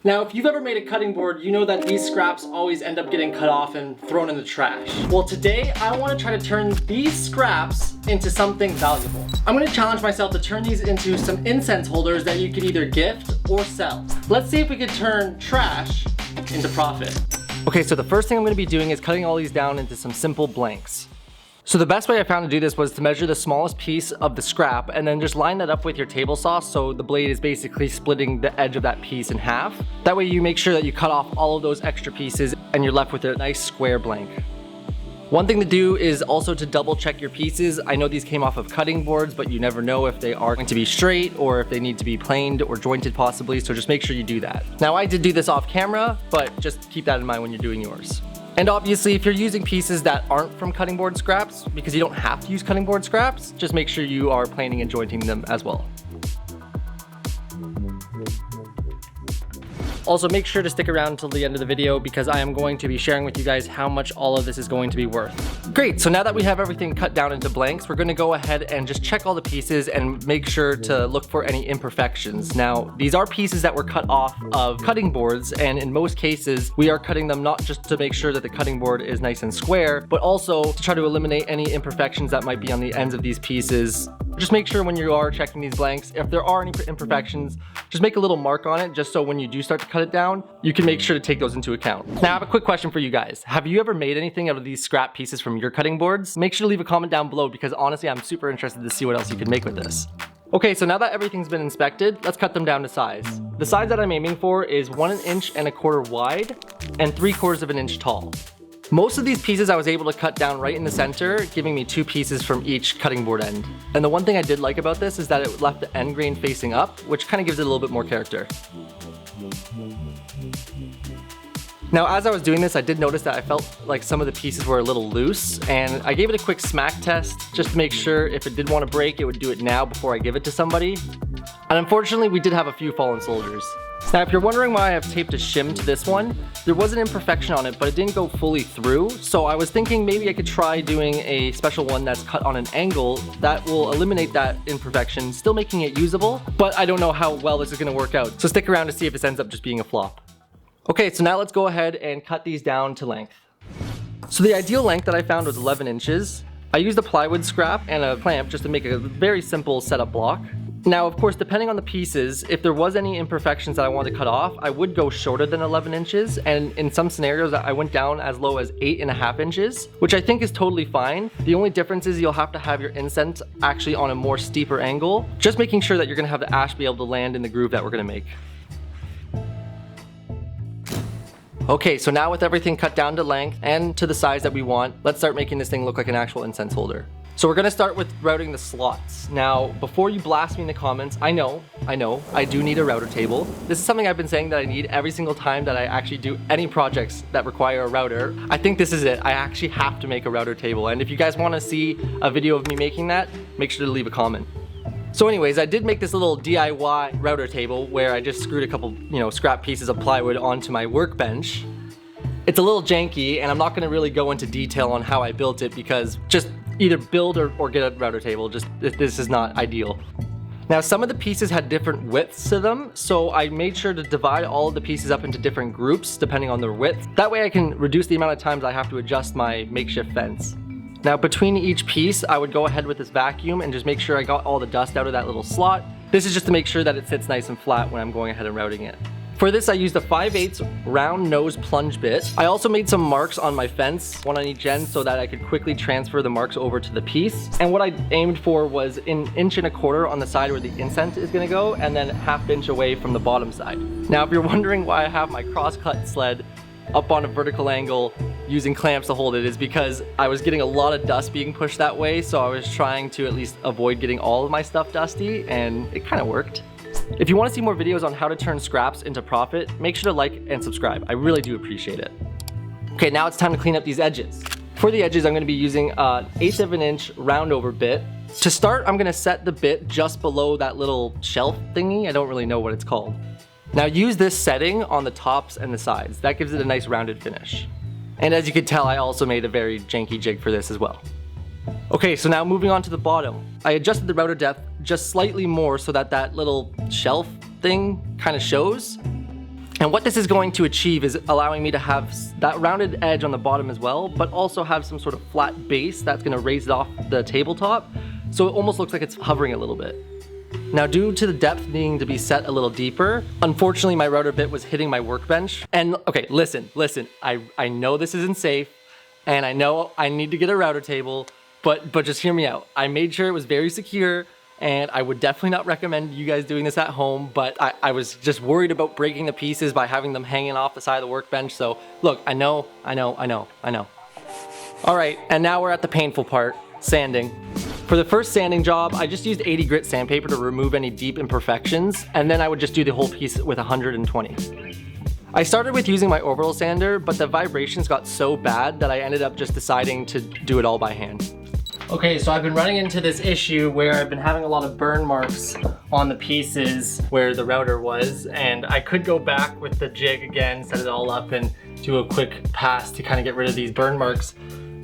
Now, if you've ever made a cutting board, you know that these scraps always end up getting cut off and thrown in the trash. Well, today I want to try to turn these scraps into something valuable. I'm going to challenge myself to turn these into some incense holders that you could either gift or sell. Let's see if we could turn trash into profit. Okay, so the first thing I'm going to be doing is cutting all these down into some simple blanks. So the best way I found to do this was to measure the smallest piece of the scrap and then just line that up with your table saw so the blade is basically splitting the edge of that piece in half. That way you make sure that you cut off all of those extra pieces and you're left with a nice square blank. One thing to do is also to double check your pieces. I know these came off of cutting boards, but you never know if they are going to be straight or if they need to be planed or jointed possibly, so just make sure you do that. Now I did do this off camera, but just keep that in mind when you're doing yours. And obviously, if you're using pieces that aren't from cutting board scraps, because you don't have to use cutting board scraps, just make sure you are planing and jointing them as well. Also, make sure to stick around until the end of the video because I am going to be sharing with you guys how much all of this is going to be worth. Great, so now that we have everything cut down into blanks, we're going to go ahead and just check all the pieces and make sure to look for any imperfections. Now, these are pieces that were cut off of cutting boards, and in most cases, we are cutting them not just to make sure that the cutting board is nice and square, but also to try to eliminate any imperfections that might be on the ends of these pieces. Just make sure when you are checking these blanks, if there are any imperfections, just make a little mark on it just so when you do start to cut it down, you can make sure to take those into account. Now I have a quick question for you guys. Have you ever made anything out of these scrap pieces from your cutting boards? Make sure to leave a comment down below because honestly I'm super interested to see what else you can make with this. Okay, so now that everything's been inspected, let's cut them down to size. The size that I'm aiming for is 1.25 inches wide and 3/4 inch tall. Most of these pieces I was able to cut down right in the center, giving me 2 pieces from each cutting board end. And the one thing I did like about this is that it left the end grain facing up, which kind of gives it a little bit more character. Now, as I was doing this, I did notice that I felt like some of the pieces were a little loose, and I gave it a quick smack test just to make sure if it did want to break, it would do it now before I give it to somebody. And unfortunately, we did have a few fallen soldiers. Now, if you're wondering why I have taped a shim to this one, there was an imperfection on it, but it didn't go fully through. So I was thinking maybe I could try doing a special one that's cut on an angle that will eliminate that imperfection, still making it usable, but I don't know how well this is going to work out. So stick around to see if this ends up just being a flop. Okay, so now let's go ahead and cut these down to length. So the ideal length that I found was 11 inches. I used a plywood scrap and a clamp just to make a very simple setup block. Now, of course, depending on the pieces, if there was any imperfections that I wanted to cut off, I would go shorter than 11 inches, and in some scenarios I went down as low as 8.5 inches, which I think is totally fine. The only difference is you'll have to have your incense actually on a more steeper angle, just making sure that you're gonna have the ash be able to land in the groove that we're gonna make. Okay, so now with everything cut down to length and to the size that we want, let's start making this thing look like an actual incense holder. So we're gonna start with routing the slots. Now, before you blast me in the comments, I know, I do need a router table. This is something I've been saying that I need every single time that I actually do any projects that require a router. I think this is it. I actually have to make a router table. And if you guys wanna see a video of me making that, make sure to leave a comment. So anyways, I did make this little DIY router table where I just screwed a couple, scrap pieces of plywood onto my workbench. It's a little janky, and I'm not gonna really go into detail on how I built it because just either build or get a router table. This is not ideal. Now, some of the pieces had different widths to them, so I made sure to divide all of the pieces up into different groups depending on their width. That way I can reduce the amount of times I have to adjust my makeshift fence. Now, between each piece, I would go ahead with this vacuum and just make sure I got all the dust out of that little slot. This is just to make sure that it sits nice and flat when I'm going ahead and routing it. For this, I used a 5/8 round nose plunge bit. I also made some marks on my fence, one on each end, so that I could quickly transfer the marks over to the piece. And what I aimed for was 1.25 inches on the side where the incense is gonna go, and then 1/2 inch away from the bottom side. Now, if you're wondering why I have my cross-cut sled up on a vertical angle using clamps to hold it, is because I was getting a lot of dust being pushed that way, so I was trying to at least avoid getting all of my stuff dusty, and it kind of worked. If you want to see more videos on how to turn scraps into profit, make sure to like and subscribe. I really do appreciate it. Okay, now it's time to clean up these edges. For the edges, I'm going to be using an 1/8 inch round over bit. To start, I'm going to set the bit just below that little shelf thingy. I don't really know what it's called. Now use this setting on the tops and the sides. That gives it a nice rounded finish. And as you can tell, I also made a very janky jig for this as well. Okay, so now moving on to the bottom. I adjusted the router depth just slightly more so that that little shelf thing kind of shows. And what this is going to achieve is allowing me to have that rounded edge on the bottom as well, but also have some sort of flat base that's gonna raise it off the tabletop, so it almost looks like it's hovering a little bit. Now, due to the depth needing to be set a little deeper, unfortunately my router bit was hitting my workbench. And okay, listen, I know this isn't safe, and I know I need to get a router table, but just hear me out. I made sure it was very secure, and I would definitely not recommend you guys doing this at home, but I was just worried about breaking the pieces by having them hanging off the side of the workbench. So look, I know. All right, and now we're at the painful part, sanding. For the first sanding job, I just used 80 grit sandpaper to remove any deep imperfections, and then I would just do the whole piece with 120. I started with using my orbital sander, but the vibrations got so bad that I ended up just deciding to do it all by hand. Okay, so I've been running into this issue where I've been having a lot of burn marks on the pieces where the router was, and I could go back with the jig again, set it all up, and do a quick pass to kind of get rid of these burn marks.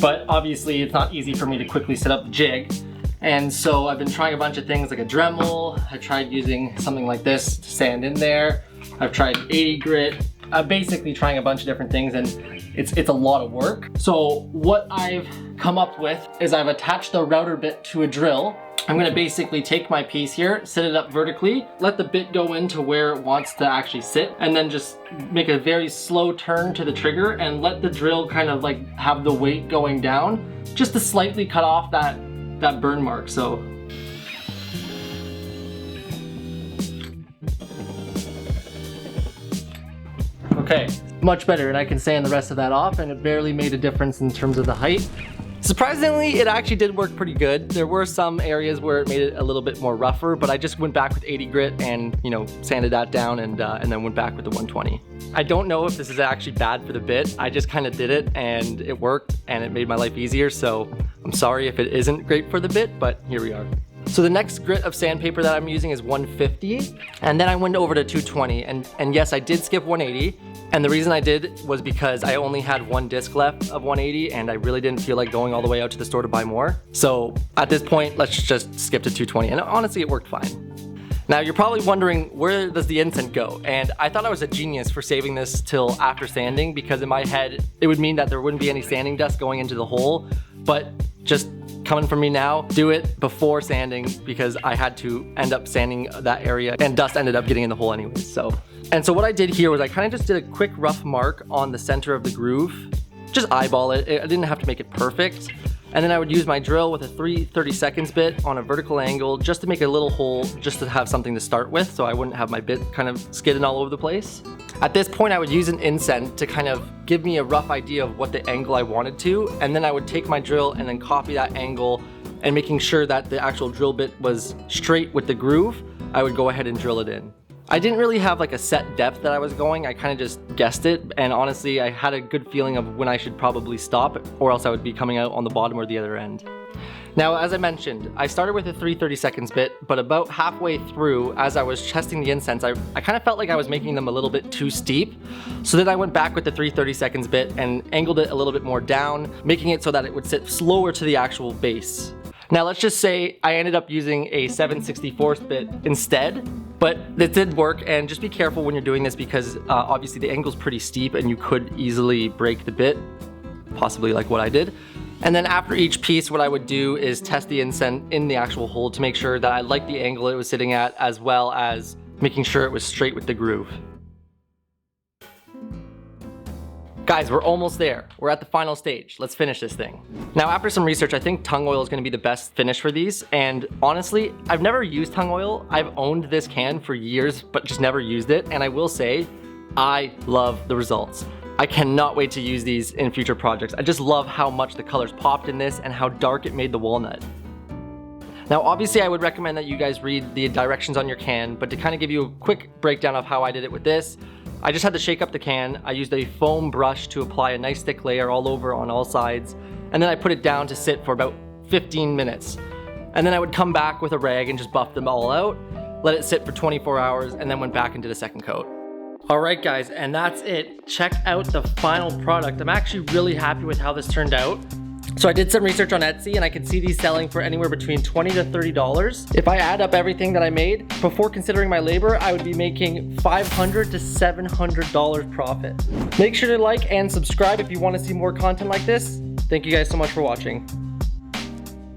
But obviously it's not easy for me to quickly set up the jig. And so I've been trying a bunch of things like a Dremel. I tried using something like this to sand in there. I've tried 80 grit. I'm basically trying a bunch of different things, and it's a lot of work. So what I've come up with is I've attached the router bit to a drill. I'm gonna basically take my piece here, set it up vertically, let the bit go into where it wants to actually sit, and then just make a very slow turn to the trigger and let the drill kind of like have the weight going down just to slightly cut off that burn mark. So okay, much better, and I can sand the rest of that off, and it barely made a difference in terms of the height. Surprisingly, it actually did work pretty good. There were some areas where it made it a little bit more rougher, but I just went back with 80 grit and, you know, sanded that down, and then went back with the 120. I don't know if this is actually bad for the bit. I just kind of did it and it worked and it made my life easier, so I'm sorry if it isn't great for the bit, but here we are. So the next grit of sandpaper that I'm using is 150, and then I went over to 220, and yes, I did skip 180, and the reason I did was because I only had one disc left of 180, and I really didn't feel like going all the way out to the store to buy more. So at this point, let's just skip to 220, and honestly, it worked fine. Now you're probably wondering, where does the incense go? And I thought I was a genius for saving this till after sanding, because in my head, it would mean that there wouldn't be any sanding dust going into the hole, but just coming from me now, do it before sanding, because I had to end up sanding that area and dust ended up getting in the hole anyways. So what I did here was I kind of just did a quick rough mark on the center of the groove. Just eyeball it. I didn't have to make it perfect. And then I would use my drill with a 3/32 bit on a vertical angle just to make a little hole, just to have something to start with, so I wouldn't have my bit kind of skidding all over the place. At this point, I would use an Incense to kind of give me a rough idea of what the angle I wanted to, and then I would take my drill and then copy that angle, and making sure that the actual drill bit was straight with the groove, I would go ahead and drill it in. I didn't really have like a set depth that I was going, I kind of just guessed it, and honestly I had a good feeling of when I should probably stop, or else I would be coming out on the bottom or the other end. Now, as I mentioned, I started with a 3/32 bit, but about halfway through, as I was testing the Incense, I kind of felt like I was making them a little bit too steep, so then I went back with the 3/32 bit and angled it a little bit more down, making it so that it would sit slower to the actual base. Now let's just say I ended up using a 7/64 bit instead, but it did work, and just be careful when you're doing this, because obviously the angle's pretty steep and you could easily break the bit, possibly like what I did. And then after each piece, what I would do is test the Incense in the actual hole to make sure that I liked the angle it was sitting at, as well as making sure it was straight with the groove. Guys, we're almost there. We're at the final stage. Let's finish this thing. Now, after some research, I think tung oil is gonna be the best finish for these. And honestly, I've never used tung oil. I've owned this can for years, but just never used it. And I will say, I love the results. I cannot wait to use these in future projects. I just love how much the colors popped in this and how dark it made the walnut. Now, obviously I would recommend that you guys read the directions on your can, but to kind of give you a quick breakdown of how I did it with this, I just had to shake up the can. I used a foam brush to apply a nice thick layer all over on all sides, and then I put it down to sit for about 15 minutes. And then I would come back with a rag and just buff them all out, let it sit for 24 hours, and then went back into the second coat. All right guys, and that's it. Check out the final product. I'm actually really happy with how this turned out. So I did some research on Etsy and I could see these selling for anywhere between $20 to $30. If I add up everything that I made, before considering my labor, I would be making $500 to $700 profit. Make sure to like and subscribe if you want to see more content like this. Thank you guys so much for watching.